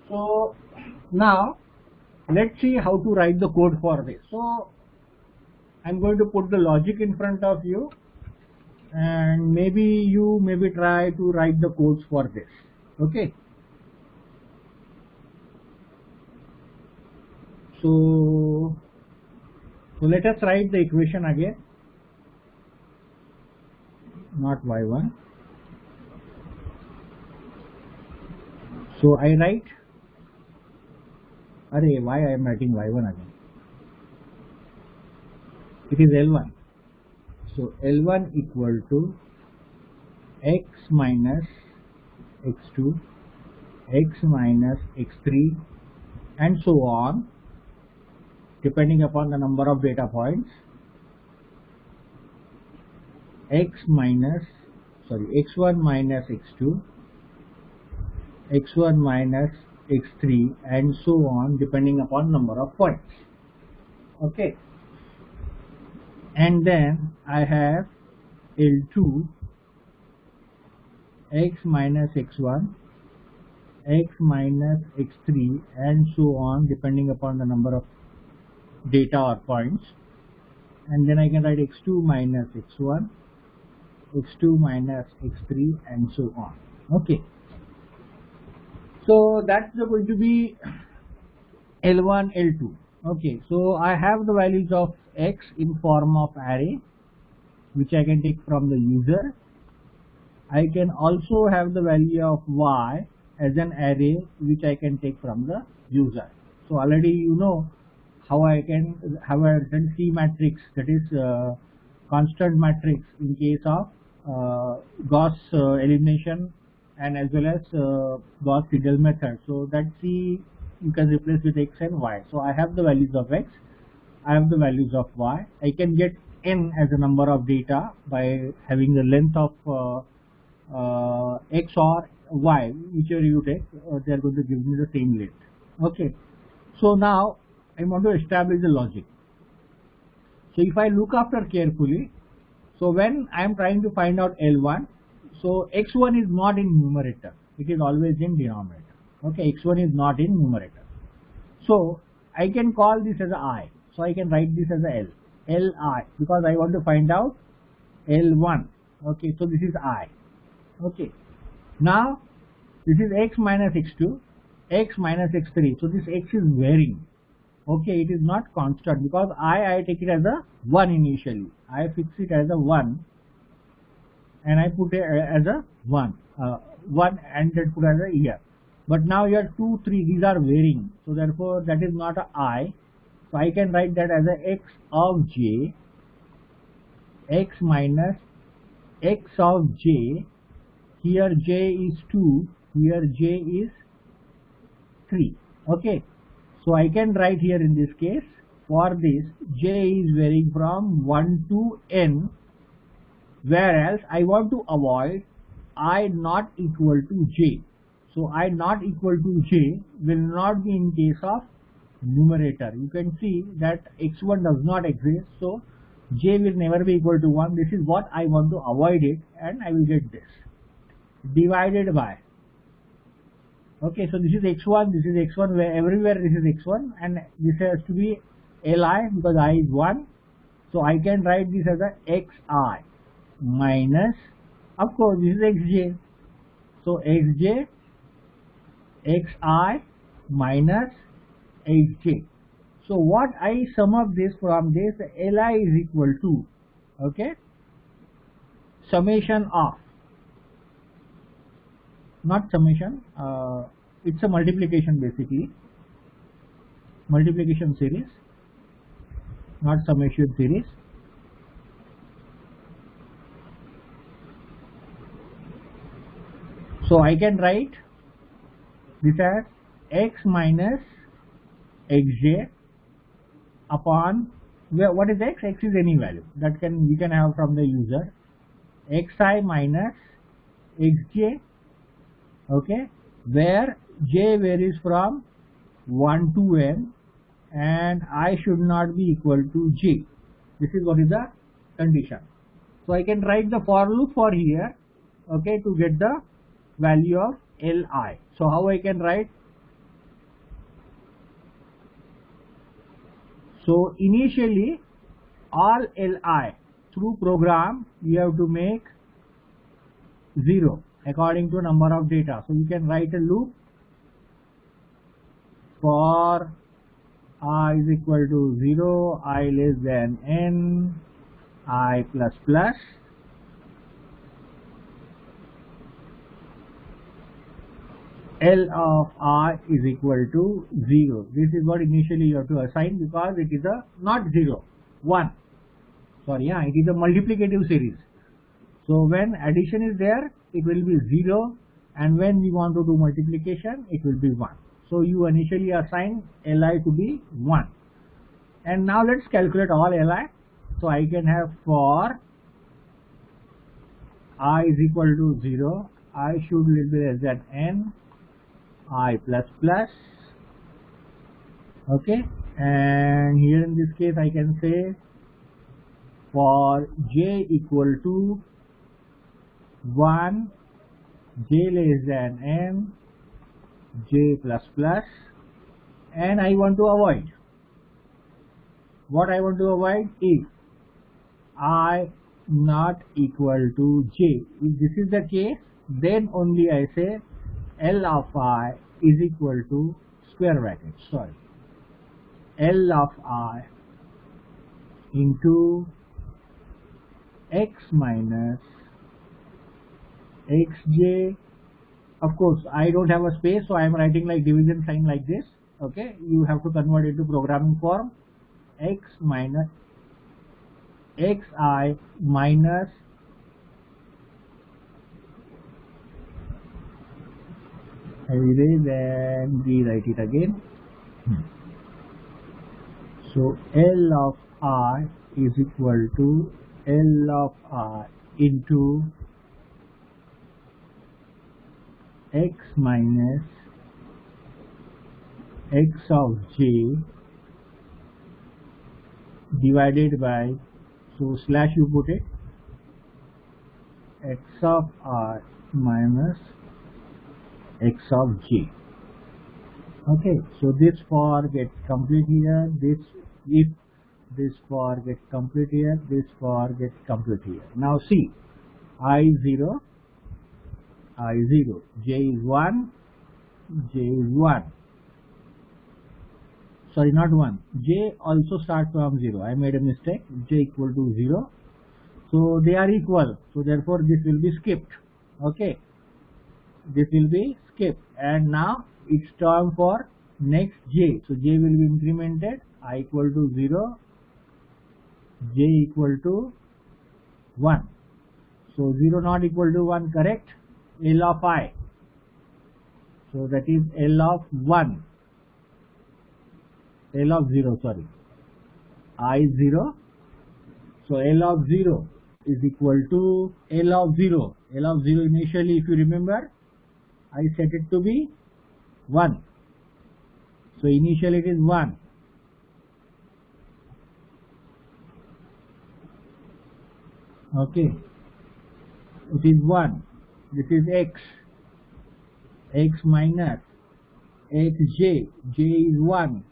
so now let's see how to write the code for this. So I'm going to put the logic in front of you, and maybe you try to write the codes for this. Okay, so let us write the equation again. Not y1. So I write, why I am writing y1 again? It is L1. So L1 equal to x minus x2, x minus x3, and so on, depending upon the number of data points. x1 minus x2, x1 minus x3, and so on, depending upon number of points. Okay, and then I have L2, x minus x1, x minus x3, and so on, depending upon the number of data or points. And then I can write x2 minus x1, x2 minus x3, and so on. Okay, so that's going to be L1, L2. Okay, so I have the values of x in form of array, which I can take from the user. I can also have the value of y as an array, which I can take from the user. So already you know how I can have a written C matrix, that is constant matrix, in case of Gauss elimination and as well as Gauss Seidel method. So that C you can replace with x and y. So I have the values of x, I have the values of y. I can get n as a number of data by having the length of x or y, whichever you take, they are going to give me the same length. Okay, so now I want to establish the logic. So if I look after carefully, so when I am trying to find out L1, so x1 is not in numerator, it is always in denominator. Okay, x1 is not in numerator. So I can call this as a I. So I can write this as a L, Li, because I want to find out L1. Okay, so this is I. Okay, now this is x minus x2, x minus x3. So this x is varying. Okay, it is not constant, because I take it as a 1 initially. I fix it as a 1, and I put it as a 1, 1 and then put as a here. But now here 2, 3, these are varying. So therefore that is not a I. So I can write that as a x of j, x minus x of j. Here j is 2, here j is 3. Okay, so I can write here in this case, for this j is varying from 1 to n, whereas I want to avoid I not equal to j. So I not equal to j will not be in case of numerator. You can see that x1 does not exist, so j will never be equal to 1. This is what I want to avoid it, and I will get this divided by. Okay, so this is x1, this is x1, where everywhere this is x1, and this has to be Li, because I is 1. So I can write this as a xi minus, of course this is xj. So xj, xi minus xj. So what I sum up this from this, Li is equal to, okay, summation of, not summation, it's a multiplication basically, multiplication series, not summation series. So I can write this as x minus xj upon, what is x? X is any value that we can have from the user, xi minus xj, okay, where j varies from 1 to n and I should not be equal to j. This is what is the condition. So I can write the for loop for here, okay, to get the value of Li. So how I can write? So initially all Li through program you have to make 0 according to number of data. So you can write a loop for I is equal to 0, I less than n, I plus plus, L of I is equal to 0. This is what initially you have to assign because it is a not 0, 1. Sorry, it is a multiplicative series. So when addition is there, it will be 0, and when we want to do multiplication, it will be 1. So you initially assign Li to be 1. And now let's calculate all Li. So I can have for I is equal to 0, I should be less than n, I plus plus, okay, and here in this case I can say for j equal to 1, j less than n, j plus plus, and I want to avoid, what I want to avoid is I not equal to j. If this is the case, then only I say L of I is equal to square bracket, sorry, L of I into x minus xj. Of course I don't have a space, so I am writing like division sign like this, okay. You have to convert it to programming form, x minus xi minus I will then rewrite it again. So L of I is equal to L of I into x minus x of j divided by, so slash you put it, x of I minus x of j. Okay, so this for gets complete here, this if this for gets complete here, this for gets complete here. Now see, I 0, j is 1, j is 1, sorry not 1, j also starts from 0, I made a mistake, j equal to 0, so they are equal, so therefore this will be skipped, okay, this will be skipped, and now it's time for next j, so j will be incremented, I equal to 0, j equal to 1, so 0 not equal to 1, correct, L of I, so that is L of 1, L of 0, sorry, I 0, so L of 0 is equal to L of 0, L of 0 initially if you remember I set it to be 1, so initially it is 1, okay, it is 1, this is x, x minus xj, j is 1,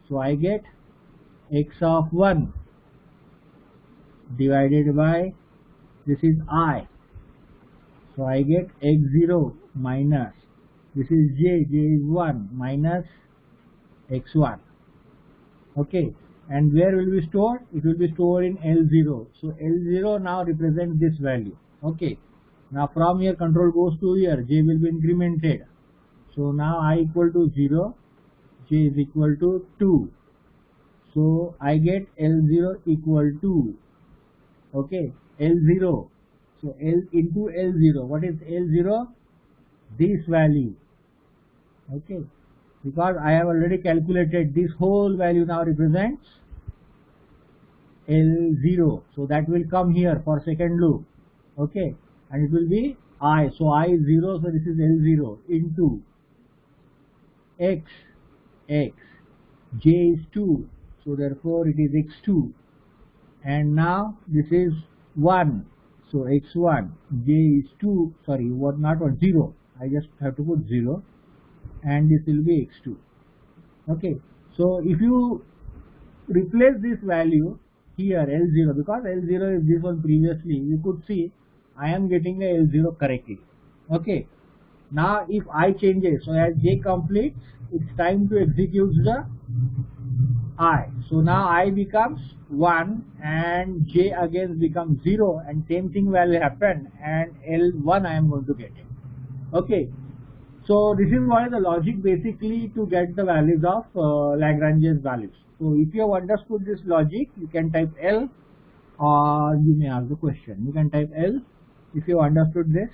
so I get x of 1 divided by, this is I, so I get x0 minus, this is j, j is 1 minus x1, okay, and where will be stored? It will be stored in L0, so L0 now represents this value, okay. Now from here control goes to here, j will be incremented, So now I equal to 0, j is equal to 2. So I get L0 equal to, okay, L0. So L into L0. What is L0? This value. Okay. Because I have already calculated this whole value now represents L0. So that will come here for second loop. Okay. And it will be I. So I is 0. So this is L0 into X. J is 2. So therefore it is X2. And now this is 1. So X1. J is 2. Sorry, what, not 1, 0. I just have to put 0. And this will be X2. Okay. So if you replace this value here, L0, because L0 is this one previously, you could see I am getting the L0 correctly. Okay. Now if I change it, so as J completes, it's time to execute the I. So now I becomes 1 and J again becomes 0, and same thing will happen, and L1 I am going to get it. Okay. So this is what is the logic basically to get the values of Lagrange's values. So if you have understood this logic, you can type L, or you may ask the question. You can type L if you have understood this.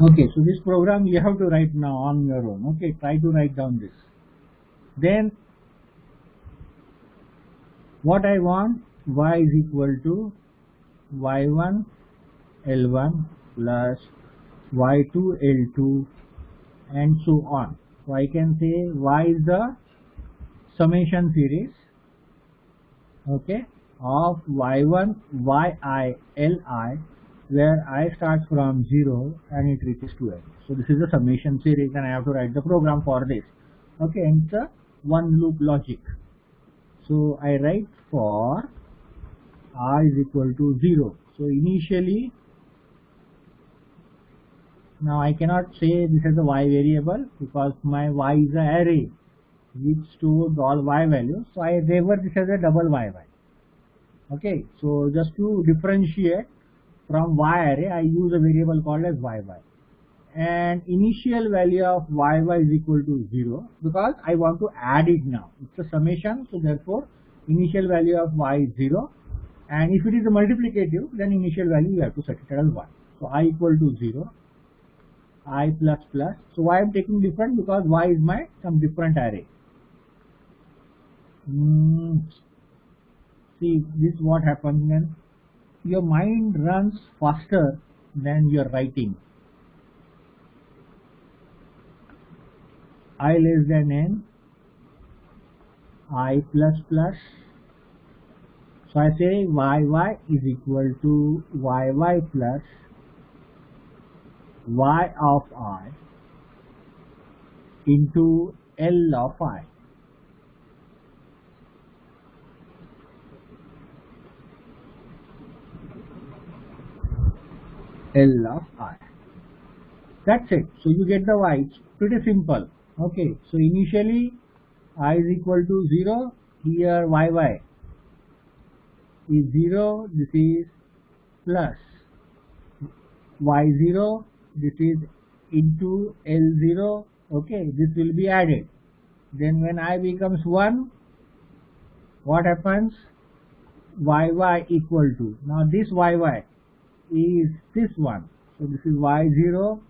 Okay, so this program you have to write now on your own. Okay, try to write down this. Then what I want, y is equal to y1 L1 plus y2 L2 and so on. So I can say y is the summation series, okay, of y1 yi li, where I starts from 0 and it reaches to n. So this is a summation series, and I have to write the program for this. Okay, and it's a one loop logic. So I write for r is equal to 0. So initially, now I cannot say this is a y variable because my y is an array which stores all y values. So I revert this as a double yy. Okay, so just to differentiate from y array, I use a variable called as yy, and initial value of yy is equal to 0 because I want to add it now. It's a summation, so therefore initial value of y is 0, and if it is a multiplicative, then initial value you have to set it as 1. So I equal to 0, I plus plus. So why I am taking different? Because y is my some different array. See, this is what happens when your mind runs faster than your writing. I less than n, I plus plus. So I say yy is equal to yy plus y of I into L of I. L of I. That's it. So you get the y. It's pretty simple. Okay. So initially I is equal to 0. Here yy is 0. This is plus y0. This is into L0. Okay. This will be added. Then when I becomes 1, what happens? Yy equal to. Now this yy is this one. So this is y0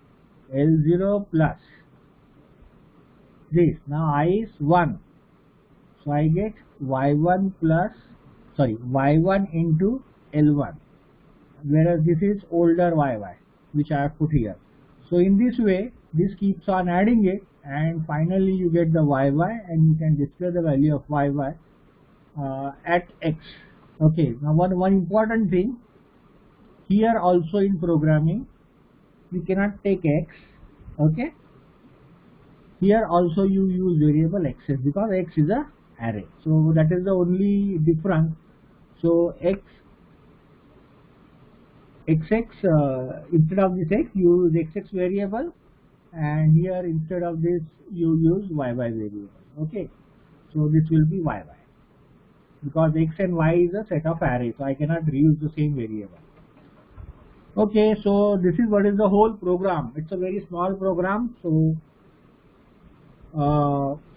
L0 plus this. Now I is 1. So I get y1 plus, sorry, y1 into L1, whereas this is older yy which I have put here. So in this way, this keeps on adding it, and finally you get the yy, and you can display the value of yy at x. Okay, now one important thing here also in programming, we cannot take x. Okay. Here also you use variable x's because x is a array. So that is the only difference. So xx instead of this x you use xx variable, and here instead of this you use yy variable. Okay. So this will be yy because x and y is a set of arrays. So I cannot reuse the same variable. Okay. So this is what is the whole program. It's a very small program. So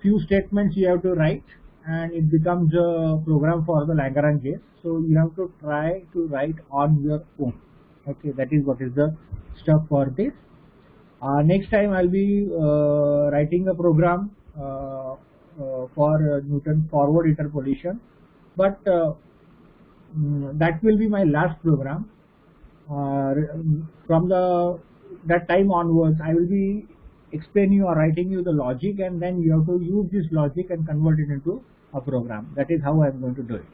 few statements you have to write and it becomes a program for the Lagrange case. So you have to try to write on your own. Okay, that is what is the stuff for this. Next time I'll be writing a program for Newton forward interpolation, but that will be my last program. From that time onwards I will be explaining you or writing you the logic, and then you have to use this logic and convert it into a program. That is how I am going to do it.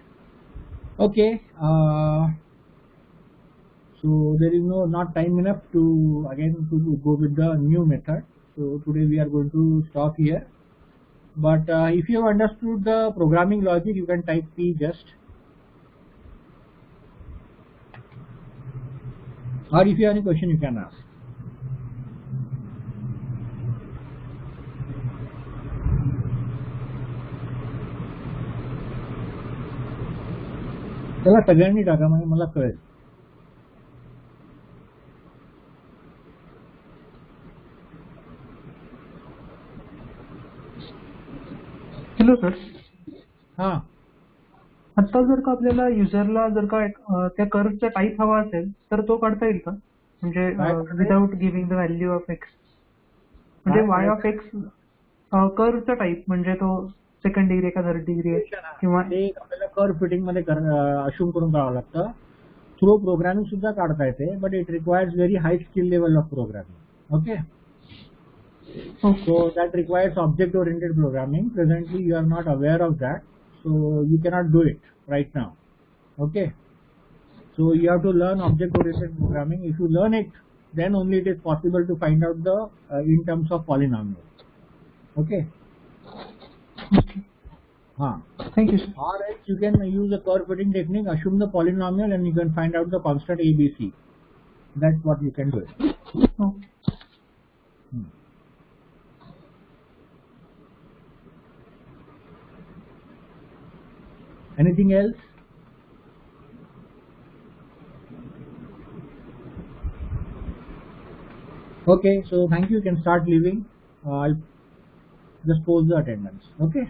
Okay. So there is not time enough to go with the new method. So today we are going to stop here. But if you have understood the programming logic, you can type P just. Or if you have any question, you can ask. चला सगळ्यांनी टाका म्हणजे मला कळेल. Hello sir. हा, आता जर का आपल्याला युजरला जर का त्या कर्वचा टाईप हवा असेल तर तो काढता येईल का, म्हणजे without giving the value of x, म्हणजे वाय ऑफ एक्स कर्वचा टाईप, म्हणजे तो सेकंड डिग्री का थर्ड डिग्री आहे किंवा आपल्याला कर्व फिटिंग मध्ये अश्यूम करून करावं लागतं. थ्रू प्रोग्रामिंग सुद्धा काढता येते, but it requires very high skill level of programming. Okay. So that requires object oriented programming. Presently you are not aware of that, so you cannot do it right now. Okay. So you have to learn object oriented programming. If you learn it, then only it is possible to find out the in terms of polynomials. Okay. Thank you. Or else you can use the curve fitting technique, assume the polynomial, and you can find out the constant ABC. That's what you can do. Anything else? Okay, so thank you. You can start leaving. I'll just post the attendance. Okay.